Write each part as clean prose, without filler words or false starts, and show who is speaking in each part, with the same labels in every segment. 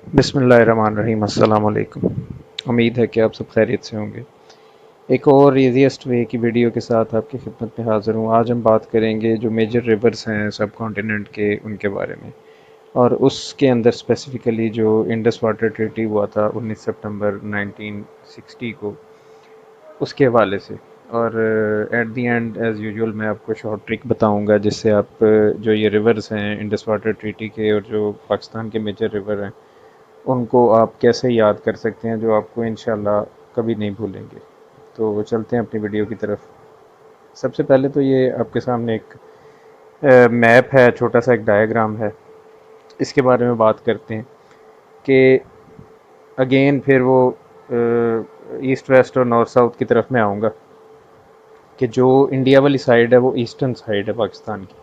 Speaker 1: बिस्मिल्लाहिर्रहमानिर्रहीम। अस्सलाम वालेकुम। उम्मीद है कि आप सब खैरियत से होंगे। एक और ईजीएस्ट वे की वीडियो के साथ आपकी खिदमत में हाज़िर हूँ। आज हम बात करेंगे जो मेजर रिवर्स हैं सब कॉन्टिनेंट के, उनके बारे में, और उसके अंदर स्पेसिफ़िकली जो इंडस वाटर ट्रीटी हुआ था 19 सितंबर 1960 को, उसके हवाले से। और at the and as usual मैं आपको शॉर्ट ट्रिक बताऊंगा जिससे आप जो ये रिवर्स हैं इंडस वाटर ट्रीटी के और जो पाकिस्तान के मेजर रिवर हैं उनको आप कैसे याद कर सकते हैं, जो आपको इंशाल्लाह कभी नहीं भूलेंगे। तो चलते हैं अपनी वीडियो की तरफ। सबसे पहले तो ये आपके सामने एक मैप है, छोटा सा एक डायग्राम है, इसके बारे में बात करते हैं कि अगेन फिर वो ईस्ट वेस्ट और नॉर्थ साउथ की तरफ मैं आऊँगा कि जो इंडिया वाली साइड है वो ईस्टर्न साइड है पाकिस्तान की,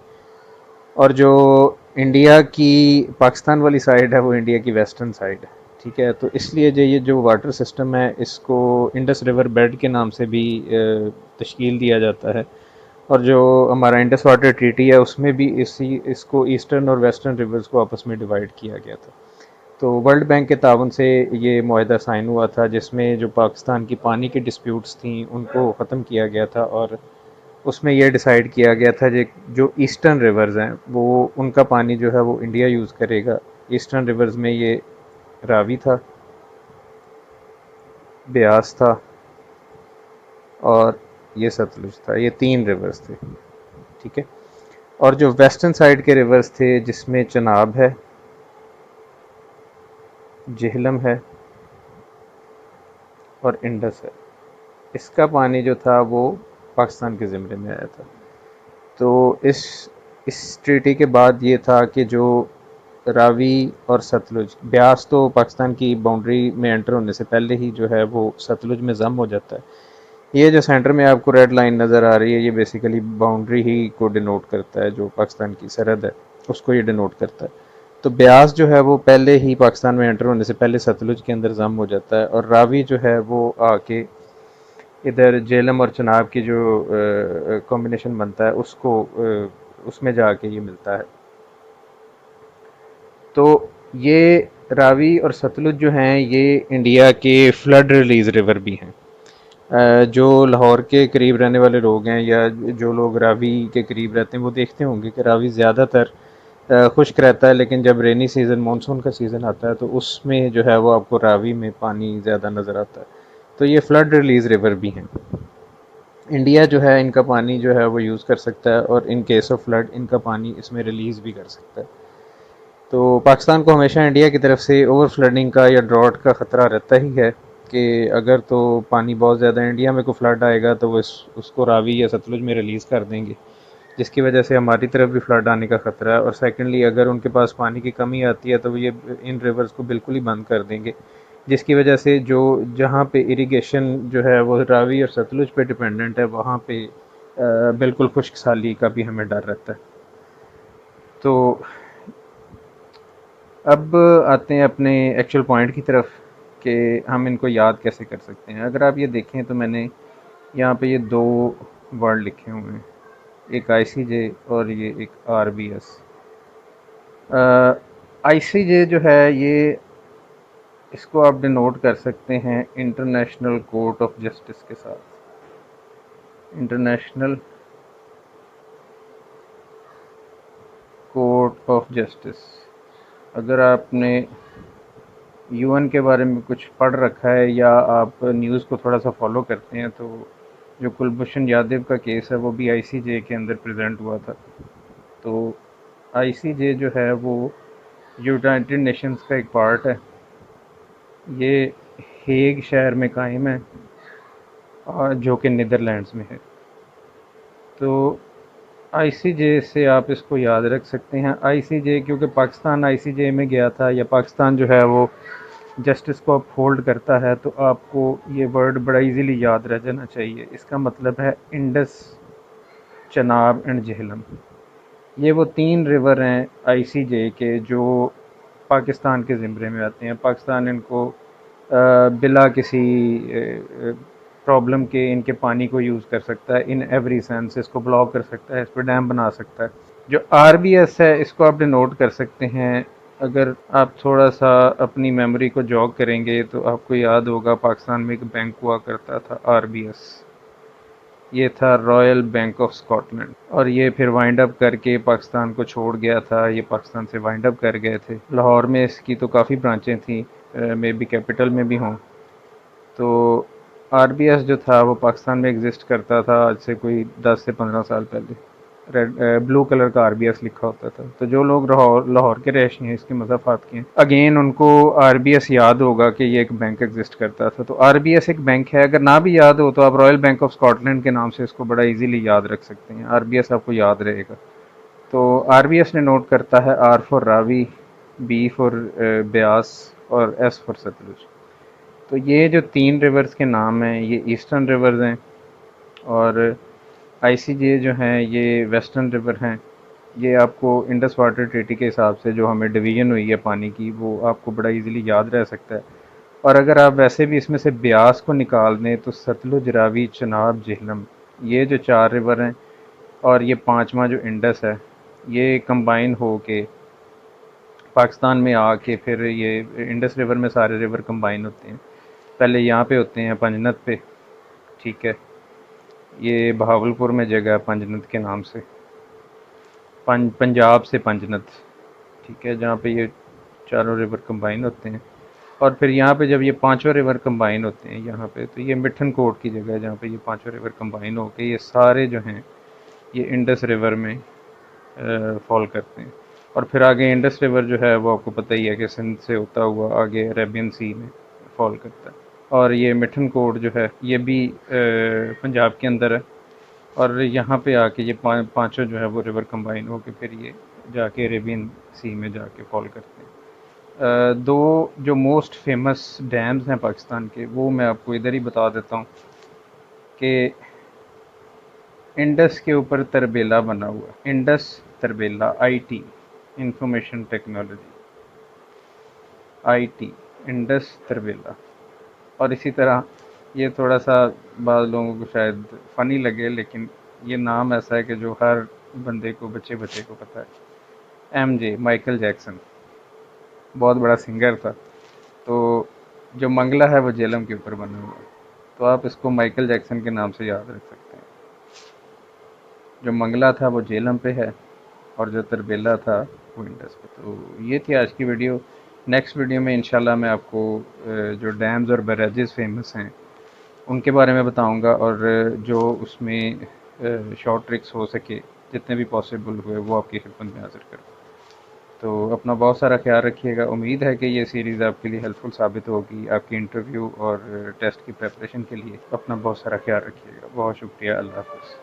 Speaker 1: और जो इंडिया की पाकिस्तान वाली साइड है वो इंडिया की वेस्टर्न साइड है। ठीक है, तो इसलिए जो ये जो वाटर सिस्टम है इसको इंडस रिवर बेड के नाम से भी तश्कील दिया जाता है। और जो हमारा इंडस वाटर ट्रीटी है उसमें भी इसको ईस्टर्न और वेस्टर्न रिवर्स को आपस में डिवाइड किया गया था। तो वर्ल्ड बैंक के ताउन से ये मुआहदा साइन हुआ था जिसमें जो पाकिस्तान की पानी की डिस्प्यूट्स थी उनको ख़त्म किया गया था, और उसमें यह डिसाइड किया गया था जो ईस्टर्न रिवर्स हैं वो उनका पानी जो है वो इंडिया यूज़ करेगा। ईस्टर्न रिवर्स में ये रावी था, ब्यास था, और ये सतलुज था। ये तीन रिवर्स थे। ठीक है, और जो वेस्टर्न साइड के रिवर्स थे जिसमें चनाब है, जेहलम है, और इंडस है, इसका पानी जो था वो पाकिस्तान के ज़िम्मे में आया था। तो इस ट्रीटी के बाद ये था कि जो रावी और सतलुज, ब्यास तो पाकिस्तान की बाउंड्री में एंटर होने से पहले ही जो है वो सतलुज में ज़म हो जाता है। ये जो सेंटर में आपको रेड लाइन नज़र आ रही है ये बेसिकली बाउंड्री ही को डिनोट करता है, जो पाकिस्तान की सरहद है उसको ये डिनोट करता है। तो ब्यास जो है वो पहले ही पाकिस्तान में एंटर होने से पहले सतलुज के अंदर ज़म हो जाता है, और रावी जो है वो आके इधर जेलम और चनाब की जो कॉम्बिनेशन बनता है उसको उसमें जाके ये मिलता है। तो ये रावी और सतलुज जो हैं ये इंडिया के फ्लड रिलीज रिवर भी हैं। जो लाहौर के करीब रहने वाले लोग हैं या जो लोग रावी के करीब रहते हैं वो देखते होंगे कि रावी ज़्यादातर खुश्क रहता है, लेकिन जब रेनी सीज़न मानसून का सीज़न आता है तो उसमें जो है वो आपको रावी में पानी ज़्यादा नज़र आता है। तो ये फ्लड रिलीज रिवर भी हैं। इंडिया जो है इनका पानी जो है वो यूज़ कर सकता है, और इन केस ऑफ फ्लड इनका पानी इसमें रिलीज़ भी कर सकता है। तो पाकिस्तान को हमेशा इंडिया की तरफ से ओवर फ्लडिंग का या ड्रॉट का ख़तरा रहता ही है कि अगर तो पानी बहुत ज़्यादा इंडिया में को फ्लड आएगा तो वो उसको रावी या सतलुज में रिलीज़ कर देंगे, जिसकी वजह से हमारी तरफ भी फ्लड आने का ख़तरा है। और सेकेंडली अगर उनके पास पानी की कमी आती है तो ये इन रिवर्स को बिल्कुल ही बंद कर देंगे, जिसकी वजह से जो जहाँ पे इरिगेशन जो है वो रावी और सतलुज पे डिपेंडेंट है वहाँ पे बिल्कुल खुश्क साली का भी हमें डर रहता है। तो अब आते हैं अपने एक्चुअल पॉइंट की तरफ कि हम इनको याद कैसे कर सकते हैं। अगर आप ये देखें तो मैंने यहाँ पे ये दो वर्ड लिखे हुए हैं, एक आईसीजे और ये एक आरबीएस। आईसीजे जो है ये इसको आप डिनोट कर सकते हैं इंटरनेशनल कोर्ट ऑफ जस्टिस के साथ। International court of justice. अगर आपने यूएन के बारे में कुछ पढ़ रखा है या आप न्यूज़ को थोड़ा सा फॉलो करते हैं तो जो कुलभूषण यादव का केस है वो भी आईसीजे के अंदर प्रेजेंट हुआ था। तो आईसीजे जो है वो यूनाइटेड नेशंस का एक पार्ट है। ये हेग शहर में कायम है और जो कि नीदरलैंड्स में है। तो आईसीजे से आप इसको याद रख सकते हैं। आईसीजे क्योंकि पाकिस्तान आईसीजे में गया था या पाकिस्तान जो है वो जस्टिस को अपहोल्ड करता है, तो आपको ये वर्ड बड़ा इजीली याद रह जाना चाहिए। इसका मतलब है इंडस, चनाब एंड झेलम। ये वो तीन रिवर हैं आईसीजे के जो पाकिस्तान के ज़िम्मे में आते हैं। पाकिस्तान इनको बिला किसी प्रॉब्लम के इनके पानी को यूज़ कर सकता है इन एवरी सेंस। इसको ब्लॉक कर सकता है, इस पर डैम बना सकता है। जो आरबीएस है इसको आप डिनोट कर सकते हैं اگر آپ تھوڑا سا اپنی میموری کو جوگ کریں گے تو آپ کو یاد ہوگا پاکستان میں ایک بینک ہوا کرتا تھا RBS. یہ تھا Royal Bank of Scotland, اور یہ پھر وائنڈ اپ کر کے پاکستان کو چھوڑ گیا تھا، یہ پاکستان سے وائنڈ اپ کر گئے تھے۔ لاہور میں اس کی تو کافی برانچیں تھیں، مے بی کیپٹل میں بھی ہوں۔ تو RBS جو تھا وہ پاکستان میں ایگزسٹ کرتا تھا آج سے کوئی 10 سے 15 سال پہلے۔ ریڈ بلو کلر کا RBS لکھا ہوتا تھا۔ تو جو لوگ لاہور کے رہائشی ہیں، اس کے مضافات کے ہیں، اگین ان کو RBS یاد ہوگا کہ یہ ایک بینک ایگزسٹ کرتا تھا۔ تو RBS ایک بینک ہے، اگر نہ بھی یاد ہو تو آپ Royal Bank of Scotland کے نام سے اس کو بڑا ایزیلی یاد رکھ سکتے ہیں، RBS آپ کو یاد رہے گا۔ تو RBS نے نوٹ کرتا ہے R for Ravi, B for Beas, اور S فار ستلج۔ تو یہ جو 3 ریورز کے نام ہیں یہ ایسٹرن ریورز ہیں، اور ICJ جو ہیں یہ ویسٹرن ریور ہیں۔ یہ آپ کو انڈس واٹر ٹریٹی کے حساب سے جو ہمیں ڈویژن ہوئی ہے پانی کی، وہ آپ کو بڑا ایزیلی یاد رہ سکتا ہے۔ اور اگر آپ ویسے بھی اس میں سے بیاس کو نکال دیں تو ستلج، راوی، چناب، جہلم، یہ جو 4 ریور ہیں، اور یہ پانچواں جو انڈس ہے، یہ کمبائن ہو کے پاکستان میں آ کے پھر یہ انڈس ریور میں سارے ریور کمبائن ہوتے ہیں۔ پہلے یہاں پہ ہوتے ہیں پنجنت پہ، ٹھیک ہے، یہ بہاولپور میں جگہ ہے پنجنت کے نام سے، پنجاب سے پنجنت، ٹھیک ہے، جہاں پہ یہ چاروں ریور کمبائن ہوتے ہیں۔ اور پھر یہاں پہ جب یہ پانچوں ریور کمبائن ہوتے ہیں یہاں پہ، تو یہ مٹھن کوٹ کی جگہ ہے جہاں پہ یہ پانچوں ریور کمبائن ہو کے یہ سارے جو ہیں یہ انڈس ریور میں فال کرتے ہیں۔ اور پھر آگے انڈس ریور جو ہے وہ آپ کو پتہ ہی ہے کہ سندھ سے ہوتا ہوا آگے عربین سی میں فال کرتا ہے۔ اور یہ مٹھن کوٹ جو ہے یہ بھی پنجاب کے اندر ہے، اور یہاں پہ آ کے یہ پانچوں جو ہے وہ ریور کمبائن ہو کے پھر یہ جا کے عربین سی میں جا کے فال کرتے ہیں۔ دو جو موسٹ فیمس ڈیمز ہیں پاکستان کے، وہ میں آپ کو ادھر ہی بتا دیتا ہوں کہ انڈس کے اوپر تربیلا بنا ہوا ہے، Indus Tarbela, IT information technology, IT Indus Tarbela. اور اسی طرح یہ تھوڑا سا بعض لوگوں کو شاید فنی لگے، لیکن یہ نام ایسا ہے کہ جو ہر بندے کو، بچے بچے کو پتہ ہے، MJ مائیکل جیکسن، بہت بڑا سنگر تھا۔ تو جو منگلہ ہے وہ جیلم کے اوپر بنا ہوا ہے، تو آپ اس کو مائیکل جیکسن کے نام سے یاد رکھ سکتے ہیں۔ جو منگلہ تھا وہ جیلم پہ ہے، اور جو تربیلا تھا وہ انڈس پہ۔ تو یہ تھی آج کی ویڈیو۔ نیکسٹ ویڈیو میں انشاءاللہ میں آپ کو جو ڈیمز اور بیریجز فیمس ہیں ان کے بارے میں بتاؤں گا، اور جو اس میں شارٹ ٹرکس ہو سکے جتنے بھی پاسبل ہوئے وہ آپ کی خدمت میں حاضر کروں۔ تو اپنا بہت سارا خیال رکھیے گا۔ امید ہے کہ یہ سیریز آپ کے لیے ہیلپ فل ثابت ہوگی آپ کی انٹرویو اور ٹیسٹ کی پریپریشن کے لیے۔ اپنا بہت سارا خیال رکھیے گا۔ بہت شکریہ، اللہ حافظ۔